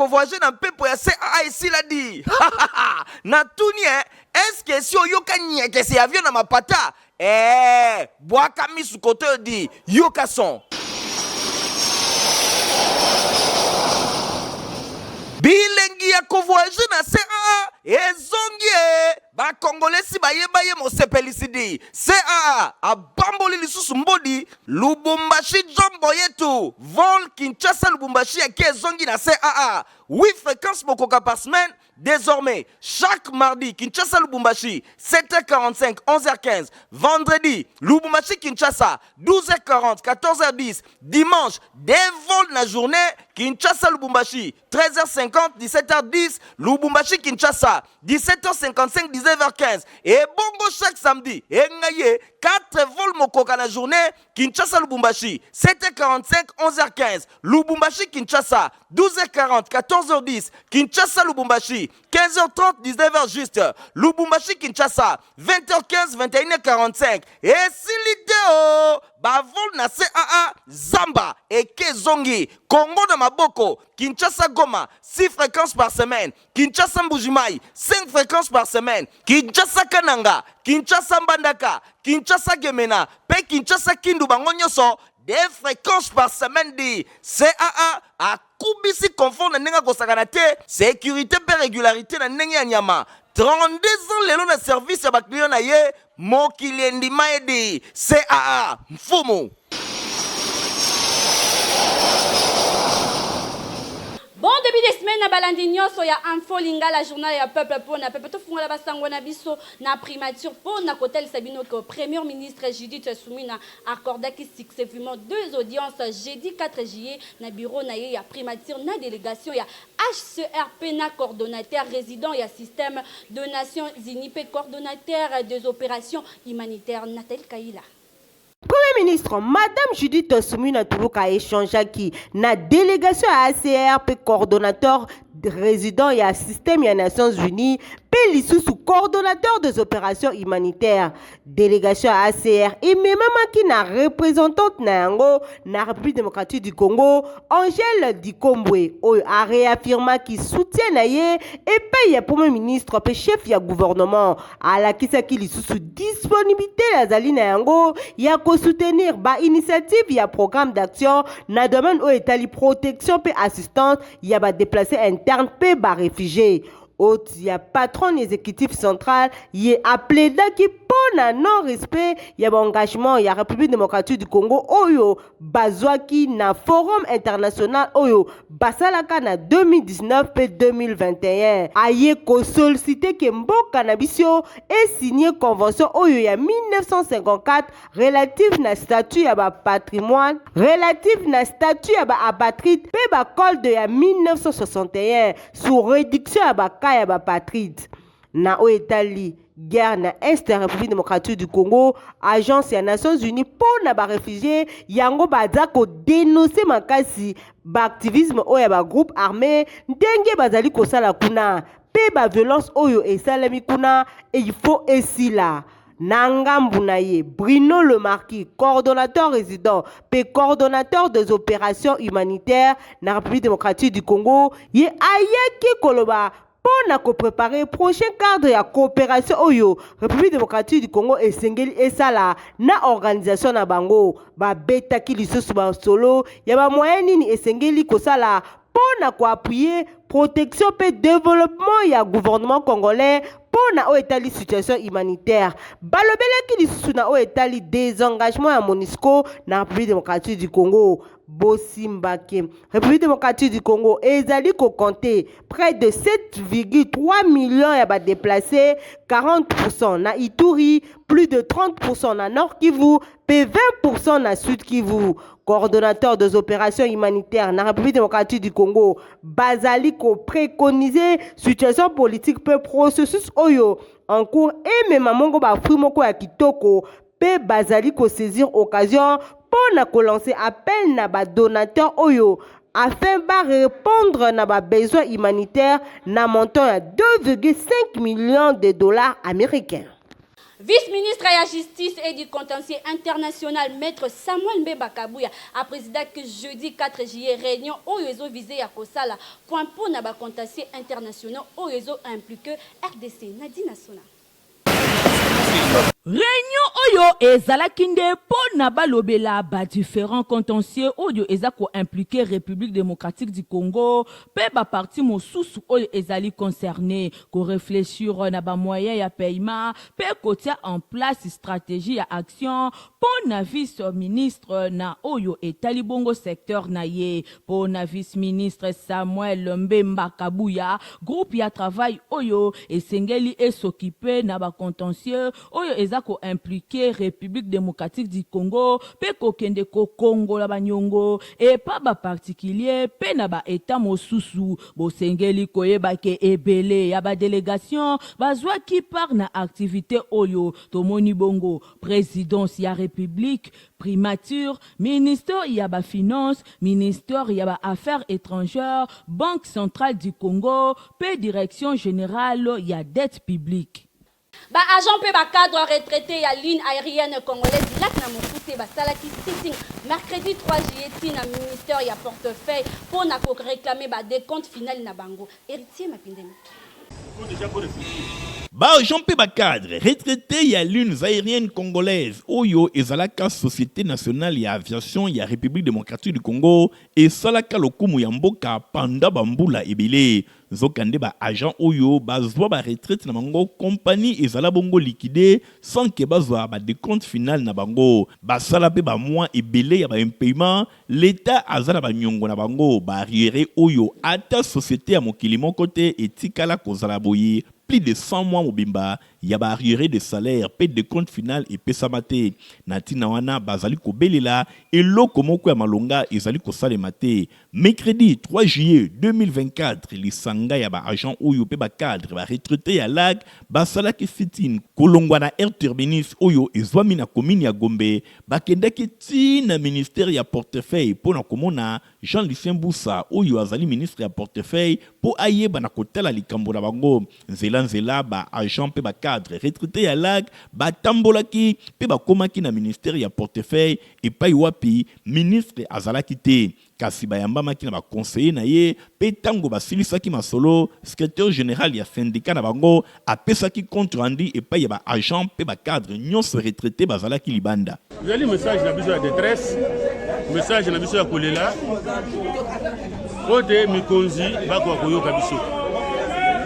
voyager dans pepo ya CAA ici l'a dit. Na tuni est-ce que si oyoka nyeke c'est avion na mapata boaka misu kote di yoka son. Bilengi ya kovoyager na CAA ezongi ba Congolais bayeba ye mosepelisidi CAA abamboli lisusu mbodi Lubumbashi jombo yetu vol Kinshasa Lubumbashi ya ezongi na CAA 8 fréquences mokoka par semaine. Désormais, chaque mardi, Kinshasa Lubumbashi, 7h45, 11h15. Vendredi, Lubumbashi Kinshasa, 12h40, 14h10. Dimanche, des vols la journée, Kinshasa Lubumbashi, 13h50, 17h10. Lubumbashi Kinshasa, 17h55, 19h15. Et bongo chaque samedi, et 4 vols mokoka la journée, Kinshasa Lubumbashi, 7h45, 11h15. Lubumbashi Kinshasa, 12h40, 14h10. Kinshasa Lubumbashi, 15h30, 19h juste. Lubumbashi Kinshasa, 20h15, 21h45. Et si l'idée bavol na CAA Zamba et Kezongi, Congo de Maboko, Kinshasa Goma, 6 fréquences par semaine. Kinshasa Mbujimai, 5 fréquences par semaine. Kinshasa Kananga, Kinshasa Mbandaka, Kinshasa Gemena, Pe Kinshasa Kindu Bangonyoso, des fréquences par semaine dit CAA a kubisi confort na nenga kosakanate sécurité pe régularité na nenga nyama 32 ans lelo na service ya bakliyo na ye mokili ndima edi CAA mfumu. Bon début de semaine na balandi nyonso ya info lingala journal ya peuple pour na peuple to fungola basango na biso na primature pour na kotel sabino que premier ministre Judith Suminwa accordaki successivement 2 audiences jeudi 4 juillet na bureau na ye ya primature na délégation ya HCRP na coordonnateur résident ya système de Nations Unies pe coordonnateur des opérations humanitaires Nathalie Kaila. Premier ministre, Madame Judith Suminwa Tuluka échangeaki na délégation à ACRP coordonnateur résident et système des Nations Unies, Pélissus coordonnateur des opérations humanitaires, délégation à ACR et même qui na représentante na République démocratique du Congo, Angèle Dikombwe, a réaffirmé qu'il soutient naye et paye premier ministre et chef ya gouvernement à la kisaki lisusu disponibilité la zaline yango ya ko soutenir ba initiative ya programme d'action na domaine où étali protection et assistance ya ba déplacer interne pe ba réfugiés. Autre ya patron exécutif central y appelé d'aki pona non respect ya engagement ya République démocratique du Congo oyo bazwaki na forum international oyo basalaka na 2019 pe 2021 aye ko sollicité que mboka na biso et signé convention oyo ya 1954 relative na statut ya ba patrimoine relative na statut ya ba apatride pe ba code ya 1961 sous réduction ya ba ya ba patride na oetali guerre na Est République démocratique du Congo agence ya Nations Unies pour na ba réfugiés yango baza ko dénoncer makasi ba activisme oya ba groupe armé ndenge bazali ko sala kuna pe ba violence oyo esalemi kuna et il faut esila Nangambu naye Bruno Le Marquis, coordonnateur résident et coordonnateur des opérations humanitaires na République démocratique du Congo ye ayeki koloba pour préparer prochain cadre de coopération oyo République démocratique du Congo et Sengeli esala na organisation na bango ba betaki lisusu ba solo ya ba moyen nini esengeli kosala pour appuyer protection et développement ya gouvernement congolais pour na oetali situation humanitaire balobeleki lisusu na oetali désengagement ya MONUSCO na République démocratique du Congo Bosimbake. République démocratique du Congo ezali ko compter près de 7,3 millions ya ba déplacés, 40% na Ituri, plus de 30% na Nord Kivu, et 20% na Sud Kivu. Coordonnateur des opérations humanitaires na République démocratique du Congo, bazali ko préconiser situation politique pe processus oyo en cours et même mongo ba frimoko ya kitoko pe bazali ko saisir occasion pour lancer appel na ba donateur oyo afin de répondre na ba besoins humanitaires na montant à 2,5 millions de dollars américains. Vice-ministre de la Justice et du Contentieux international, Maître Samuel Mbemba Kabouya, a présidé que jeudi 4 juillet, réunion où ils ont visé à Kosala, point pour na contentieux internationaux où ils ont impliqué RDC. Nadine Assona. Réunion oyo ezalaki nde po na balobela ba différents contentieux oyo ezako impliqué République démocratique du Congo pe ba parti mosusu oyo ezali concerné ko réfléchir na ba moyen ya paiement pe kotia en place stratégie ya action po na vice ministre na oyo etali bongo secteur na ye po na vice ministre Samuel Mbemba Kabouya groupe ya travail oyo esengeli s'occuper na ba contentieux oyo ezako impliqué République démocratique du Congo pe kokende ko Congo la banyongo et pas ba particulier pe na ba état mosusu bosengeli koyeba ke ebele ya ba délégation bazwa ki par na activité oyo tomoni bongo présidence ya République primature ministère ya ba finance ministère ya ba affaires étrangères banque centrale du Congo pe direction générale ya dette publique. Ba agent pe ba cadre retraité ya ligne aérienne congolaise lak na mokute ba salaki sitting mercredi 3 juillet na ministère ya portefeuille pour na ko réclamer ba décompte final na bango héritier Mapindemi. Ba agent pe ba cadre retraité ya ligne aérienne congolaise oyo ezalaka société nationale ya aviation ya République démocratique du Congo et salaka lokumu ya mboka panda bambula ebele zokande ba agent oyo bazwa ba retraite na bango compagnie ezala bongo liquidé sans que bazwa ba décompte final na bango basala pe ba mois ebele ya ba impayement l'état azala ba nyongo na bango ba arriéré oyo ata société ya mokili moko te etikala kozala boye plus de 100 mois mobimba ya ba arriéré de salaire pe de compte final et pesamate natina wana bazali kobelela eloko moko ya malonga ezali kosalema te mercredi 3 juillet 2024 lisanga ya ba agent oyo pe ba cadre ba retraité ya lag basalaki sitting kolongwa na air terminus oyo ezwami na commune ya Gombe bakendaki tina ministère ya portefeuille pona komona Jean-Lucien Boussa oyo azali ministre ya portefeuille po ayeba na kotala likambo na bango nzela ba agent pe ba cadre retraité ya lag batambolaki pe bakomaki na ministère ya portefeuille epai wapi ministre azalaki te kasi bayambamaki na ba conseiller na ye pe tango basilisaki masolo secrétaire général ya syndicat na bango apesaki compte rendu epai ya ba agent pe ba cadre nyonso retraité bazalaki libanda. Zali message na biso ya détresse message na biso ya kolela ode mikonzi bako koyoka biso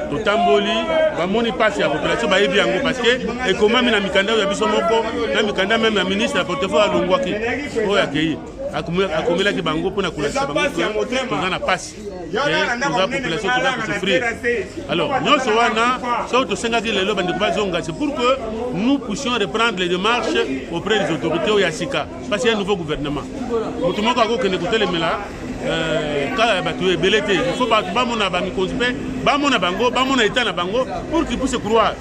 totamboli bamoni pasi ya population bayebi yango parce que ekomami na mikanda ya biso moko na mikanda même ya ministre ya portefeuille alongwaki oyo akei akomelaki bango mpona kolakisa bango toza na pasi toza population toza kosouffrir. Alors nyonso wana soki tosengaki lelo bandeko bazonga c'est pour que nous puissions reprendre les démarches auprès des autorités oyo ya sika parce qu'il y a un nouveau gouvernement moto moko akokende kotelemela kala bato ebele te il faut bato bamona bamikonzi mpe bamona bango bamona état na bango pour qu'ils puissent croire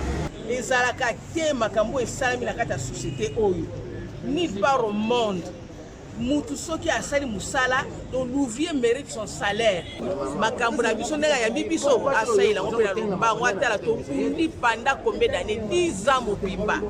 ezalaka te makambo esalami na kati ya société oyo ni part au monde mutu soki asali musala l'ouvrier mérite son salaire makambo na biso ndenge ya bibiso asaila ngopela lombango atala tokundi pendant combien d'années 10 ans mobimba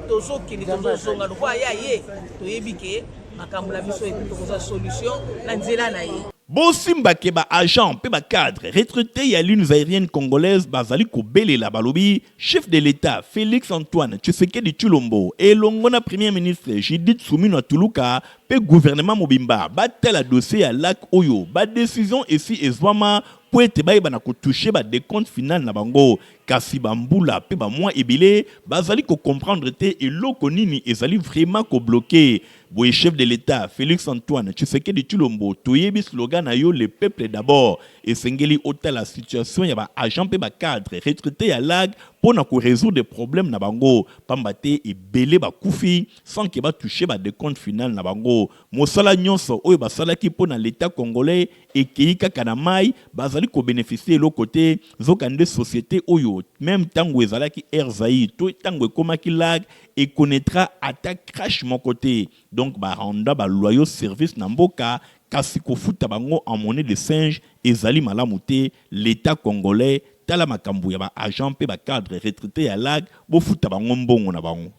tozokende tozozonga lokwa ya ye toyebi ke makambo na biso tokoza solution na nzela na ye. Bosimba ke ba agent pe ba cadre retraité ya ligne aérienne congolaise bazali kobelela balobi chef de l'état Félix Antoine Tshisekedi Tshilombo et longona premier ministre Judith Suminwa Tuluka pe gouvernement mobimba batela dossier ya lac oyo ba décision ici ezwama po ete bayeba na kotouche ba décompte final na bango kasi bambula pe ba mois ebele bazali ko comprendre te eloko nini ezali vraiment ko bloquer. Boye chef de l'état Félix Antoine Tshisekedi Tshilombo toyebi slogan na yo le peuple d'abord et sengeli ota la situation ya ba agent pe ba cadre retraité ya lag pona ko résoudre des problèmes na bango pambate ebele ba kufi sans que ba toucher ba décompte final na bango mosala nyonso oyo basalaki pona l'état congolais et keika kanamai bazali ko bénéficier lo côté zokande société oyo même tango ezalaki Erzaï to tango komaki lag et connaîtra attaque crash mon côté donc ba randa ba loyaux service na mboka kasi kofuta bango en monnaie de singe ezali malamu te l'état congolais tala makambu ya ba agent pe ba cadre retraité ya lag bo futa bango mbongo na bango.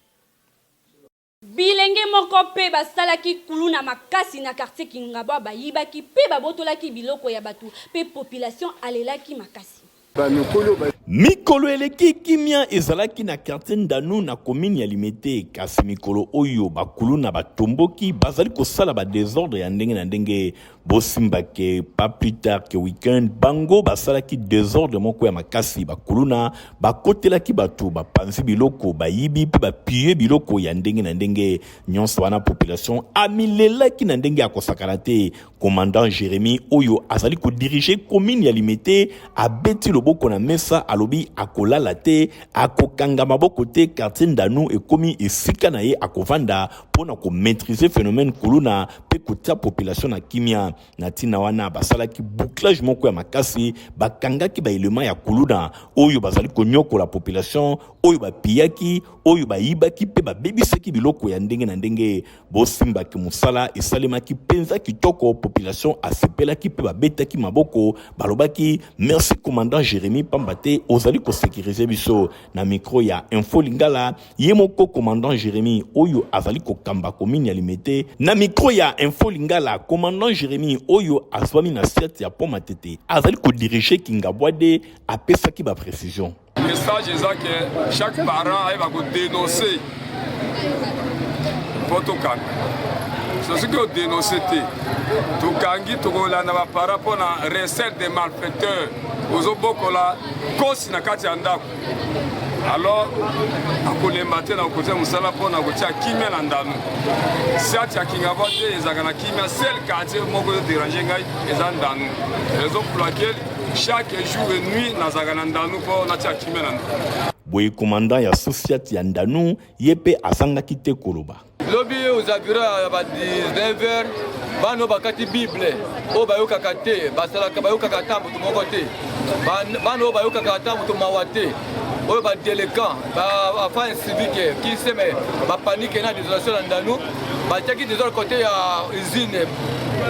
Bilenge moko pe basalaki kuluna makasi na quartier Kingaba bayibaki pe babotolaki biloko ya batu pe population alelaki makasi. Mikolo eleki kimia ezalaki na quartier Ndanu na commune ya Limete kasi mikolo oyo bakulu na batomboki bazali kosala ba désordre ya ndenge na ndenge bosimbake pas plus tard que weekend bango basalaki désordre moko ya makasi bakuluna bakotelaki batu bapanzi biloko bayibi pe bapie biloko ya ndenge na ndenge nyonso wana population amilelaki na ndenge ya kosakana te. Commandant Jérémy oyo azali ko diriger commune ya Limete abeti loboko na mesa alobi akolala te akokanga maboko te quartier Ndanu ekomi esika na ye akovanda pona ko maîtriser phénomène kuluna pe kotia population na kimia na tina wana basalaki bouclage moko ya makasi bakangaki ba élément ya kuluna oyo bazali konyoko la population oyo bapiyaki oyo bayibaki pe babebisaki biloko ya ndenge na ndenge bosimbaki musala esalemaki penza kitoko population asepelaki pe babetaki maboko balobaki merci commandant Jérémy Pambate ozali ko sécuriser biso na micro ya Info Lingala yemoko commandant Jérémy oyo azali ko kamba commune ya Limete na micro ya Info Lingala commandant Jérémy oyo aswami na siate ya Pomatete azali ko diriger Kingabwade apesaki ba précision. Le message est que chaque parent va dénoncer Potokan. C'est ce que dénoncer. Tukangi tukolanda ba parents pour la recette des malfaiteurs. Ozobokola kosi na kati ya ndako. Alors akolemba te na kote musala pour na kotia kimia na Ndanu. Siati ya Kingabwade ezaka na kimia seul quartier moko de déranger ngai eza Ndanu. Raison pour laquelle chaque jour et nuit nazaka na Ndanu pour na tia kimia na Ndanu. Boye commandant ya société ya Ndanu yepe asangaki te koloba. Lobi uzabira ya ba 19h bano bakati bible o bayoka kate basalaka bayoka katambo to moko te bano bayoka katambo to mawate o ba délinquant ba afin civique qui seme ba panique na désolation na Ndanu ba taki des autres côté ya usine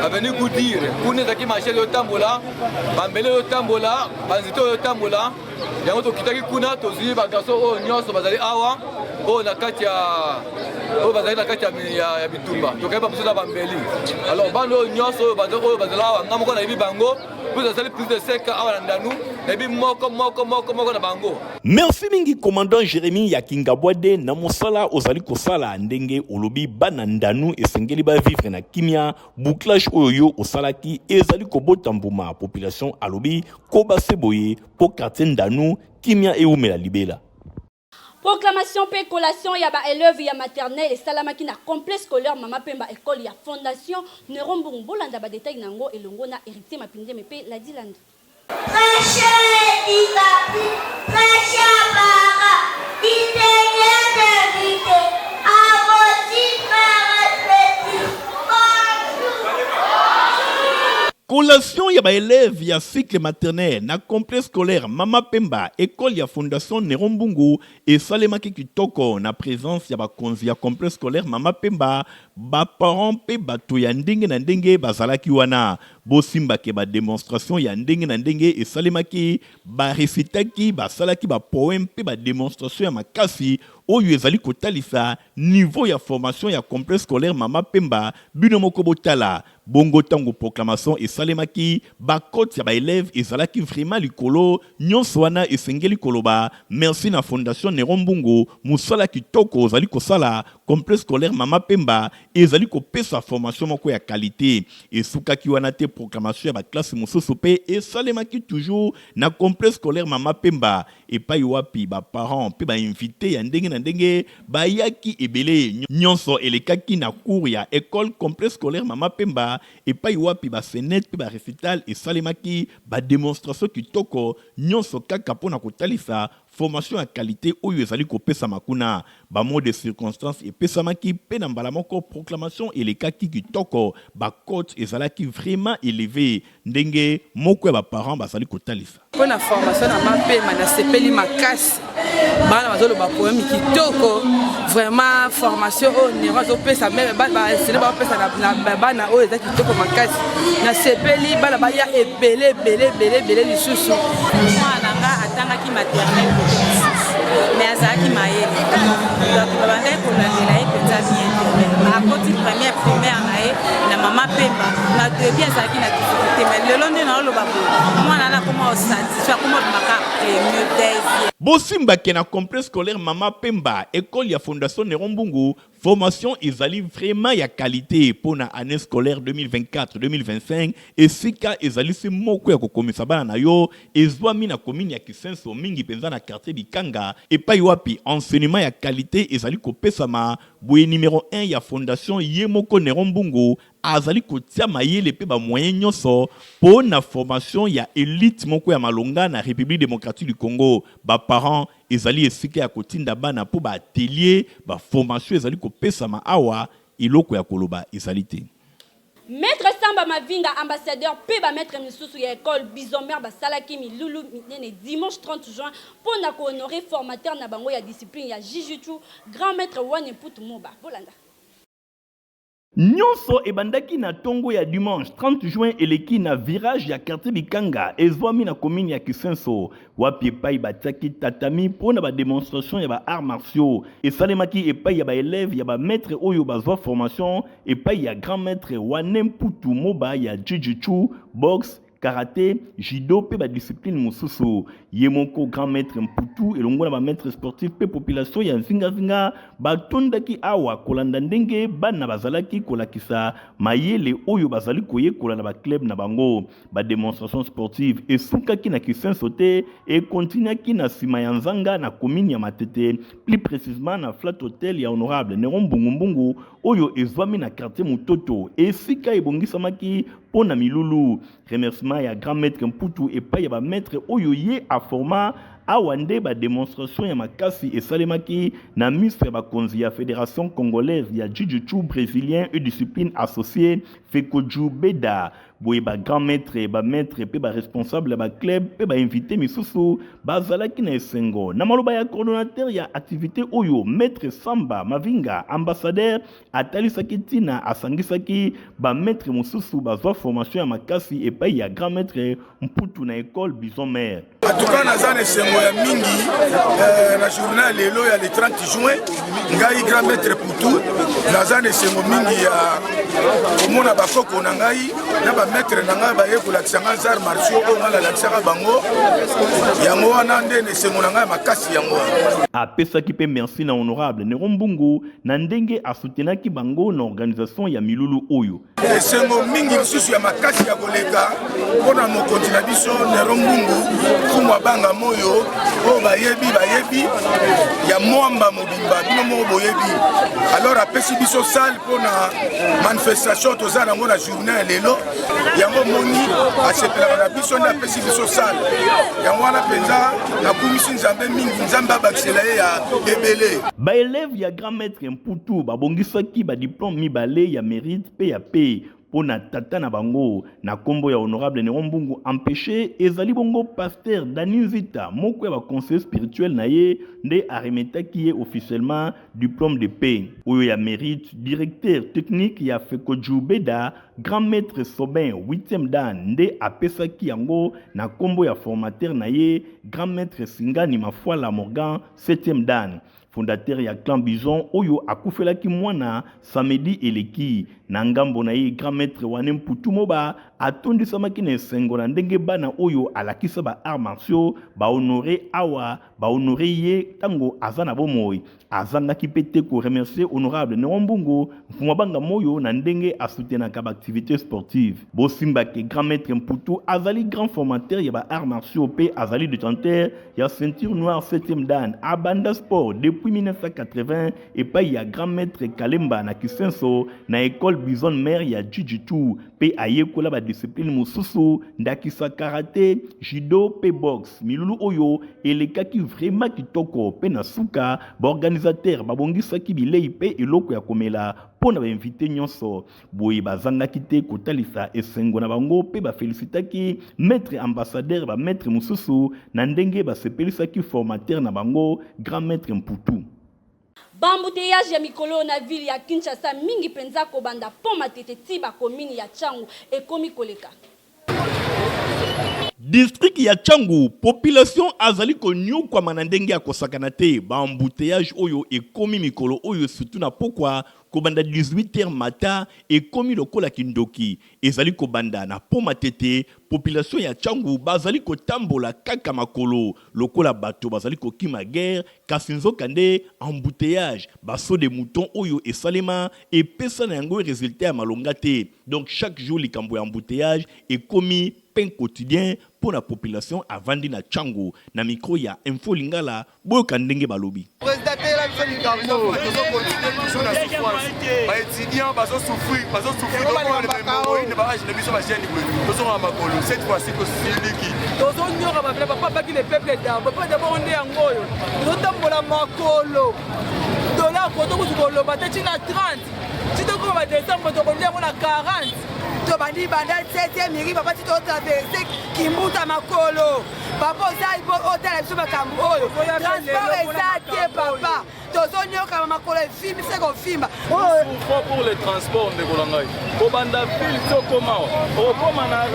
avenue Goudire kuna zaki marché yo tambola ba mbele yo tambola ba nzito yo tambola yango to kitaki kuna to zi ba gaso o nyonso bazali awa o na kati ya o bazali na kati ya bitumba to kaiba musala ba mbeli alors bano nyonso bazali bazala awa ngamo ko na ibi bango plus de 5 awa na Ndanu na ibi moko na bango. Merci mingi commandant Jérémy ya Kingabwade na mosala ozali kosala ndenge olobi bana Ndanu esengeli ba vivre na kimia bouclage oyo osalaki ezali kobota mbuma population alobi ko baseboye po quartier Ndanu kimia eumela libela. Proclamation pe collation ya ba élève ya maternelle et salamaki na complexe scolaire Mama Pemba école ya fondation Nerombungu bolanda ba détail nango elongo na héritier mapinde mepe la dilande. Collation ya ba élève ya cycle maternel na complexe scolaire Mama Pemba école ya fondation Nerombungu et salemaki kitoko na présence ya ba konzi ya complexe scolaire Mama Pemba ba parents pe bato ya ndenge na ndenge bazalaki wana bosimbake ba démonstration ya ndenge na ndenge et salemaki ba recitaki ba salaki ba poème pe ba démonstration ya makasi oyo ezali kotalisa niveau ya formation ya complexe scolaire Mama Pemba bino moko botala bongo tango proclamation esalemaki bakote ya ba élève ezalaki vraiment likolo nyonso wana esengeli koloba merci na fondation Nerombungu musala kitoko ozali kosala complexe scolaire Mama Pemba ezali kopesa formation moko ya qualité esukaki wana te proclamation ya ba classe mosusu pe esalemaki toujours na complexe scolaire Mama Pemba epai wapi ba parents pe ba invité ya ndenge na ndenge bayaki ebele nyonso elekaki na cours ya école complexe scolaire Mama Pemba epai wapi ba fenêtre pe ba recital esalemaki ba démonstration kitoko nyonso kaka pona kotalisa formation à qualité oyo ezali kopesa makuna ba mot de circonstance epesamaki pe na mbala moko proclamation elekaki kitoko ba cote ezalaki vraiment élevé ndenge moko ya ba parents bazali kotalisa pona formation na mapema na sepeli makasi bana bazoloba poème kitoko vraiment formation o nero azopesa même basele bapesa na bana oyo eza kitoko makasi na sepeli bana baya ebele lisusu. Mwana nga atangaki maternel mais azalaki mayele donc babandaki kolandela ye mpenza bien akoti première primaire na ye na mama Pemba na debi azalaki na difficulté mais lelo nde naoloba boye mwana nakoma osatisfait akoma obimaka mieux deuxième. Bosimbake na complexe scolaire Mama Pemba, école ya Fondation Nerombungu, formation ezali vraiment ya qualité pour na année scolaire 2024-2025 et sika ezali se moko ya kokomisa bana na yo ezwami na commune ya Kisenso mingi penza na quartier Bikanga et pa wapi enseignement ya qualité ezali kopesama boye numéro 1 ya Fondation Yemoko Nerombungu azali kotia mayele pe ba moyen nyonso pour na formation ya élite moko ya malonga na République démocratique du Congo ba parents ezali esika ya kotinda bana po ba atelier ba formation ezali kopesama awa iloko ya koloba ezali te. Maître Samba Mavinga, ambassadeur, puis maître Missoussou ya école Bizomer Basalaki Milulu dimanche 30 juin pour honorer formateur na bango ya discipline ya Jijutu grand maître Wane Putu Moba. Bolanda. Nyonso ebandaki na tongo ya dimanche 30 juin eleki na virage ya quartier Bikanga ezwami na commune ya Kisenso wapi epai batiaki tatami pona ba démonstration ya ba arts martiaux esalemaki epai ya ba élèves ya ba maître oyo bazwa formation epai ya grand maître Wane Putu Moba ya jiu-jitsu boxe karaté, judo, pe ba discipline mususu. Yemoko grand maître Mputu elongo na ba maître sportif pe population ya nzinga ba tondaki awa kolanda ndenge bana bazalaki kolakisa mayele oyo bazali koye kolanda ba club na bango ba démonstration sportive et sukaki na Kisenso te et continuaki na sima ya nzanga na commune ya Matete plus précisément na flat hotel ya honorable Nerombungu oyo ezwami na quartier Mutoto et sika ebongisamaki pona milulu. Remerciement ya grand maître Mputu et pa ya ba maître oyo ye a format awande ba démonstration ya makasi et salemaki na ministre ba konzi ya fédération congolaise ya jiu-jitsu brésilien et discipline associée Fekoju Beda boye ba grand maître pe ba responsable ba club pe ba invité misusu bazalaki na esengo na maloba ya coordonnateur ya activité oyo maître Samba Mavinga ambassadeur atalisaki tina asangisaki ba maître mususu bazwa formation ya makasi et pa ya grand maître Mputu na école Bizomer. En tout cas nazane sengo ya mingi na journée lelo ya le 30 juin ngai grand maître Putu nazane sengo mingi ya komona bakoko na ngai na ba maître na ngai ba yekolakisa ngai arts martiaux oyo ngai nalakisaka bango yango wana nde sengo na ngai makasi yango apesaki pe merci na honorable Nerombungu na ndenge asutenaki bango na organisation ya milulu oyo sengo mingi lisusu ya makasi ya koleka mpona mokonzi na biso Nerombungu kumwa banga moyo oyo bayebi ya mwamba mobimba bino moko boyebi alors apesi biso salle mpona manifestation toza nango na journée lelo yango moni asepelaka na biso nde apesi biso salle yango wana mpenza nakumisi nzambe mingi nzambe abakisela ye ya ebele baeleve ya grand maître Mputu babongisaki badiplome mibale ya mérite pe ya pe pona tata na bango na kombo ya honorable Nerombungu empêché ezali bongo pasteur Dani Nzita moko ya ba conseiller spirituel na ye nde aremetaki ye officiellement diplôme de paix oyo ya mérite directeur technique ya Fekoju Beda grand maître Sobin 8e dan nde apesaki yango na kombo ya formateur na ye grand maître Singani Mafuala Morgan 7e dan fondateur ya clan Bison oyo akufelaki mwana samedi eleki na ngambo na ye grand maître Wane Mputu Moba atondisamaki na esengo na ndenge bana oyo alakisa ba arts martiaux ba honorer awa ba honorer ye tango azana bomoi azangaki pete ko remercier honorable Nerombungu mfumabanga moyo na ndenge asutenaka ba activité sportive bosimbaki grand maître Mputu azali grand formateur ya ba arts martiaux pe azali détenteur ya ceinture noire 7e dan abanda sport depuis 1980 et pa ya grand maître Kalemba na Kisenso na école étoile bison mère ya jiu-jitsu pe ayekola ba discipline mususu ndakisa karate judo pe boxe milulu oyo elekaki vraiment kitoko pe na suka ba organisateur babongisaki bilei pe eloko ya komela pona ba invité nyonso boye bazangaki te kotalisa esengo na bango pe ba félicitaki maître ambassadeur ba maître mususu na ndenge ba sepelisaki formateur na bango grand maître Mputu. Bambouteillage ya mikolo na ville ya Kinshasa mingi penza kobanda po matete tiba komini ya Changu ekomi koleka. District ya Changu, population azali konyo kwa manandenge ya kosakana te, bambouteillage oyo ekomi mikolo oyo surtout na pokwa kobanda 18h mata ekomi lokola kindoki ezali kobanda na po matete population ya Changu bazali kotambola kaka makolo lokola bato bazali kokima guerre kasi nzokande embouteillage baso de mouton oyo esalema epesa na yango résultat ya malonga te. Donc chaque jour likambo ya embouteillage ekomi pain quotidien pour la population avant na Changu na micro ya Info Lingala boyoka ndenge balobi. Étudiants bazo souffrir cette fois-ci que siliki tozo nyora ba papa qui le peuple d'abord pas d'abord on est ngoyo totambola makolo dollar ko to ko bate tina 30 si to ko ba décembre to ko ndia na 40 to bandi banda 7e miri papa ti to traverser kimbuta makolo papa osai bo hotel so ba kambo oyo transport ezate papa tozo nyoka makolo film se ko filma pour les transports de Kolangai ko banda fil to koma o koma na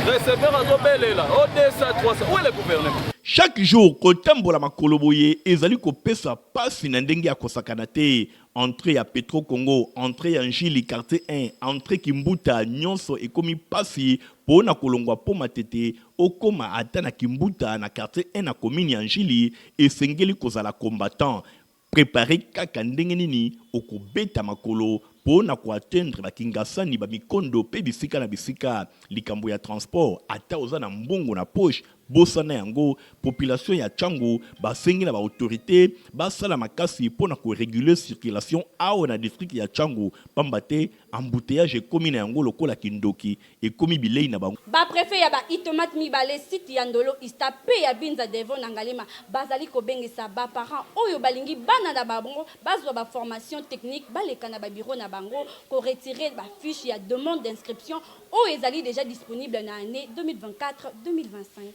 receveur azobelela o 200 300 où est le gouvernement. Chaque jour kotambola makolo boye ezali kopesa pasi na ndenge ya kosakana te. Entrée à Petro Congo, entrée à Njili quartier 1, entrée Kimbuta nyonso ekomi pasi pona kolongwa po matete okoma ata na Kimbuta na quartier 1 na commune ya Njili esengeli kozala combattant préparer kaka ndenge nini okobeta makolo pona ko atteindre ba kingasani ba mikondo pe bisika na bisika likambo ya transport ata oza na mbongo na poche bosana yango population ya Changu basengi na ba autorité basala makasi pona ko réguler circulation ao na district ya Changu pambate embouteillage ekomi na yango lokola kindoki ekomi bilei na bango ba préfet ya ba itomat mibale site ya Ndolo ista pe ya Binza Devon na Ngalema bazali ko bengisa ba parents oyo balingi bana na bango bazwa ba formation technique baleka na ba bureau na bango ko retirer ba fiche ya demande d'inscription oyo ezali déjà disponible na année 2024-2025.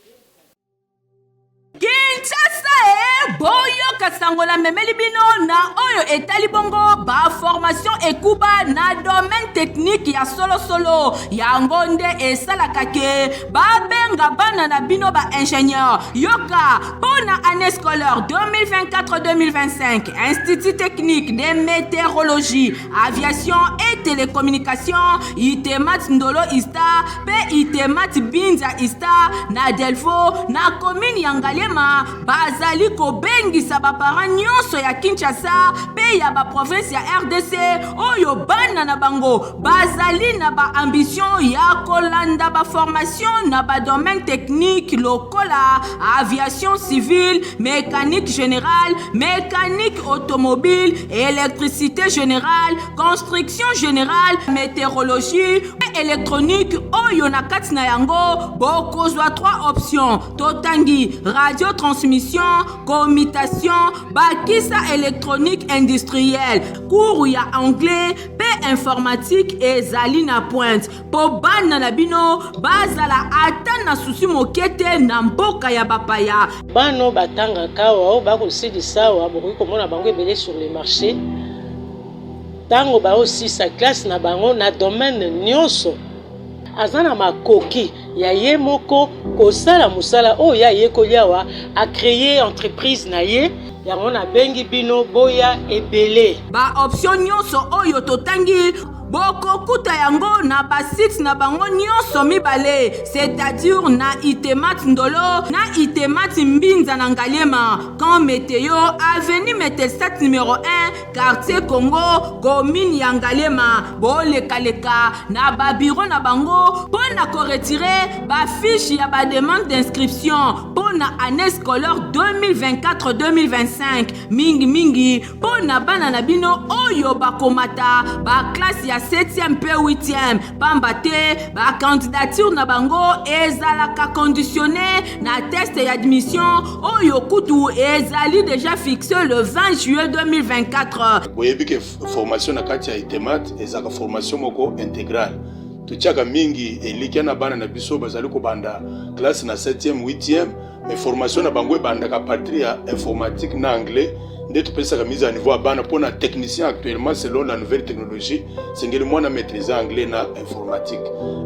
Kinshasa boyo kasangola memeli bino na oyo etali bongo ba formation ekuba na domaine technique ya solo ya ngonde esalaka ke ba benga bana na bino ba ingénieur yoka pona année scolaire 2024-2025 Institut technique de météorologie aviation et télécommunication itemat Ndolo ista pe itemat Binza ista na Delfo na commune ya Ngalema bazali ko bengisa ba parents nyonso ya Kinshasa pe ya ba province ya RDC oyo bana na bango bazali na ba ambition ya kolanda ba formation na ba domaine technique lokola aviation civile, mécanique générale, mécanique automobile, électricité générale, construction générale, météorologie et électronique oyo na kati na yango bokozwa 3 options totangi radiotransmission, commutation, bakisa électronique industrielle, cours ya anglais, pe informatique ezali na pointe. Po bana na bino bazala ata na susi mokete na mboka ya bapaya. Bano batanga kawa o bakosilisa wa bokoki komona bango ebele sur le marché. Tango ba aussi sa classe na bango na domaine nyonso. Azana makoki ya ye moko kosala musala o ya ye koliawa a créer entreprise na ye yango na bengi bino boya ebele ba option nyonso oyo totangi bokokuta yango na basite na bango nyonso mibale, c'est-à-dire na Itemat Ndolo, na Itemat Mbinza na Ngalema, Camp Météo, avenue Metelsat numéro 1, quartier Congo, commune ya Ngalema, boleka na ba bureau na bango pona ko retirer ba fiche ya ba demande d'inscription pona année scolaire 2024-2025 mingi pona bana na bino oyo bakomata ba classe ya 7e pe 8e pamba te ba candidature na bango ezalaka conditionné na test et admission oyo kutu ezali déjà fixé le 20 juillet 2024. boyebi ke formation na kati ya itemat ezaka formation moko intégrale tuchaka mingi elikia na bana na biso bazali ko banda classe na 7e 8e mais formation na bango ebandaka partir ya informatique na anglais nde tupesaka mise à niveau ya bana mpona technicien actuellement selon la nouvelle technologie sengeli mwana maîtriser anglais na informatique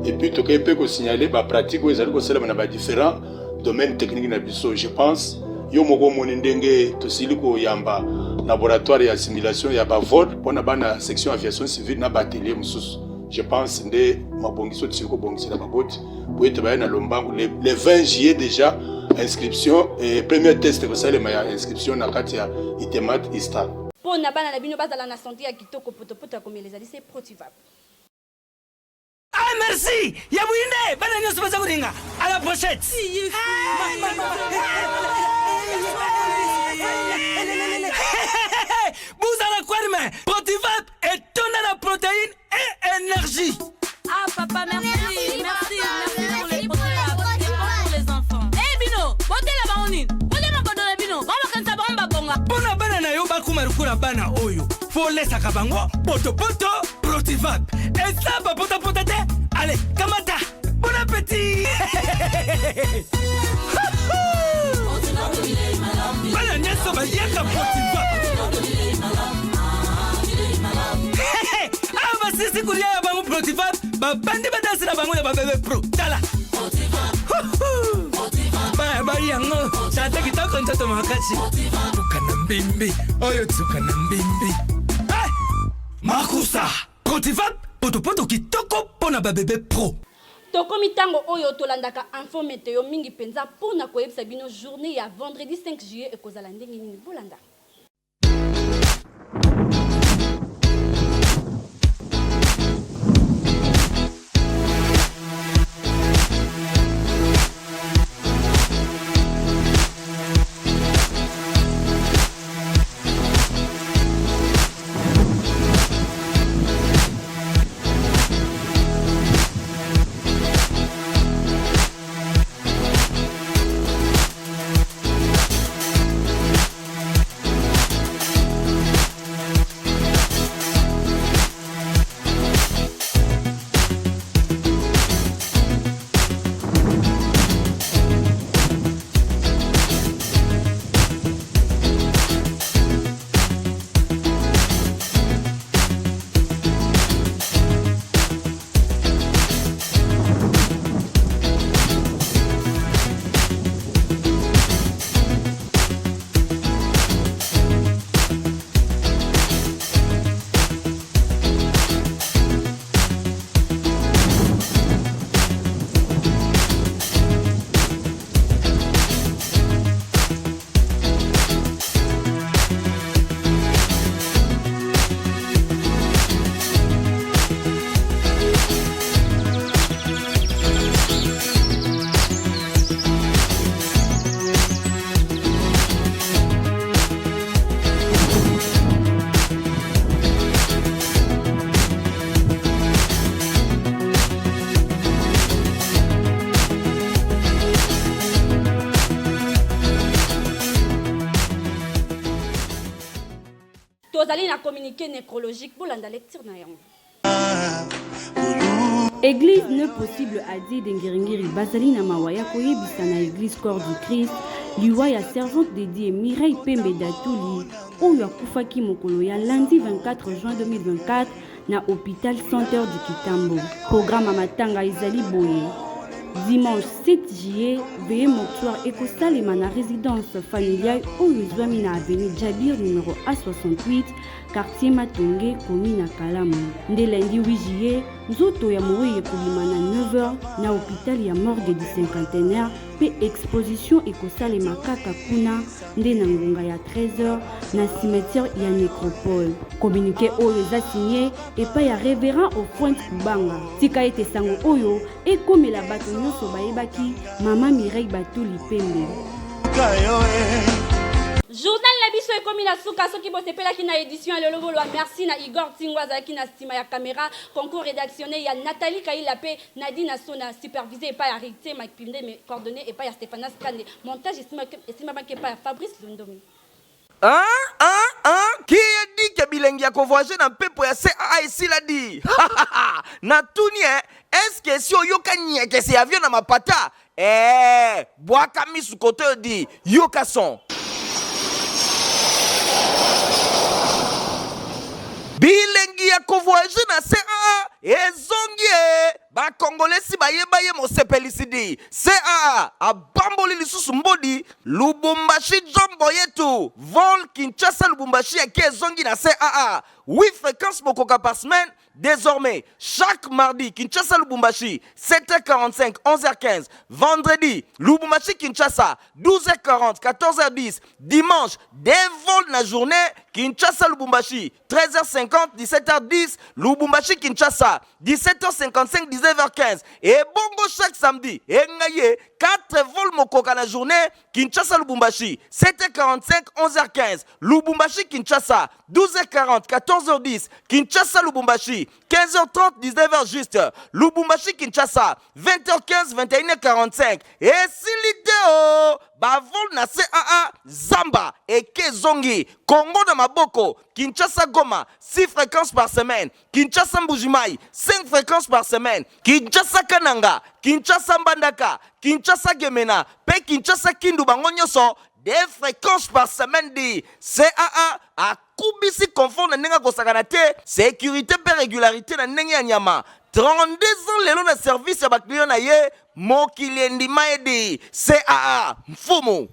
et puis tokai pe ko signaler ba pratique oyo ezali kosalema na ba différents domaines techniques na biso. Je pense yo moko moni ndenge tosili koyamba laboratoire ya simulation ya bavol mpona bana section aviation civile na batelier mosusu. Je pense nde mabongiso tisili kobongisela baboti po ete baye na lombangu le 20 juillet déjà inscription et premier test kosalema ya inscription na kati ya itemat istal. Pona bana na bino bazala na santé ya kitoko potopoto komeleza lycée Protivap. Ah merci, ya buinde bana nyoso baza kuringa à la pochette. Buzala kwarme, Protivap est tonne la protéine et énergie. Ah papa merci, merci pour les Protivap, c'est bon pour les enfants. Eh bino, bote la baonine, bote ma bodole bino, vamos kansa bomba bonga. Pona bana na yo bakumarukura bana oyo, fo lesaka bango poto poto Protivap. Et ça va pota pota te. Allez, kamata, bon appétit. Bana nyeso bayaka Protivap. Ah bah si kulia ya bango Protivap, ba bandi badasi na bango ya ba bébé pro. Tala. Ba yango, chata kitoko ntoto makachi. Tukana mbimbi, oyo tukana mbimbi. Makusa, Protivap, poto kitoko pona ba bébé pro. Toko mitango oyo tolandaka info météo mingi penza pona koyebisa bino journée ya vendredi 5 juillet ekozala ndenge nini bolanda. tozali na communiqué nécrologique bolanda lecture na yango. Église ne possible a dit d'Engiringiri Bazali na Mawaya koyebisa na Église Corps du Christ liwa ya servante dédiée Mireille Pembe Datouli oyo akufaki mokolo ya lundi 24 juin 2024 na hôpital Centre du Kitambo. Programme matanga ezali boye. Dimanche 7 juillet, veillée mortuaire écosalema na résidence familiale Oyuzwami na avenue Djabir numéro A68, quartier Matonge, commune à Kalamu. Nde lundi 8 juillet, nzoto ya moye kolima na 9h na hôpital ya morgue du cinquantenaire pe exposition écosalema kaka kuna nde na ngonga ya 13h na cimetière ya nécropole. Communiqué oyo eza signé epai ya révérend Ofront Kubanga. Tika ete sango oyo ekomela bato nyonso bayebaki mama Mireille Batuli Pembe. Journal la biso komi na suka soki bosepelaki na édition ya lelo bolwa merci na Igor Tingwa azalaki na sima ya caméra concours rédactionnel ya Nathalie Kaila pe Nadine Sona supervisé par ya Ricté Makpinde mais coordonné et par ya Stéphane Skande montage estima banque par ya Fabrice Lundomi. Qui a dit que bilingue ya voyager dans pepo ya CAA ici l'a dit. Na tuni est-ce que si oyoka nye que c'est avion na mapata bois kami sous côté dit yoka son. Bilingi ya voyager na CAA ezongi ba Congolais bayeba ye mosepelisidi CAA abamboli lisusu mbodi Lubumbashi jombo yetu vol Kinshasa Lubumbashi ya ezongi na CAA 8 fréquences mokoka par semaine désormais chaque mardi Kinshasa Lubumbashi 7h45 11h15 vendredi Lubumbashi Kinshasa 12h40 14h10 dimanche des vols na journée Kinshasa Lubumbashi 13h50 17h10 Lubumbashi Kinshasa 17h55 19h15 et bongo chaque samedi et ngaye 4 vols mokoka na journée Kinshasa Lubumbashi 7h45 11h15 Lubumbashi Kinshasa 12h40 14h10 Kinshasa Lubumbashi 15h30 19h juste Lubumbashi Kinshasa 20h15 21h45 et si l'idée bavol na CAA Zamba et Kezongi Congo de Maboko Kinshasa Goma 6 fréquences par semaine Kinshasa Mbujimai 5 fréquences par semaine Kinshasa Kananga Kinshasa Mbandaka Kinshasa Gemena pe Kinshasa Kindu bango nyonso 2 fréquences par semaine di CAA a kubisi confort na nenga kosakana te sécurité pe régularité na ndenge ya nyama 32 ans lelo na service ya bakliyo na ye mokili endima edi CAA mfumu.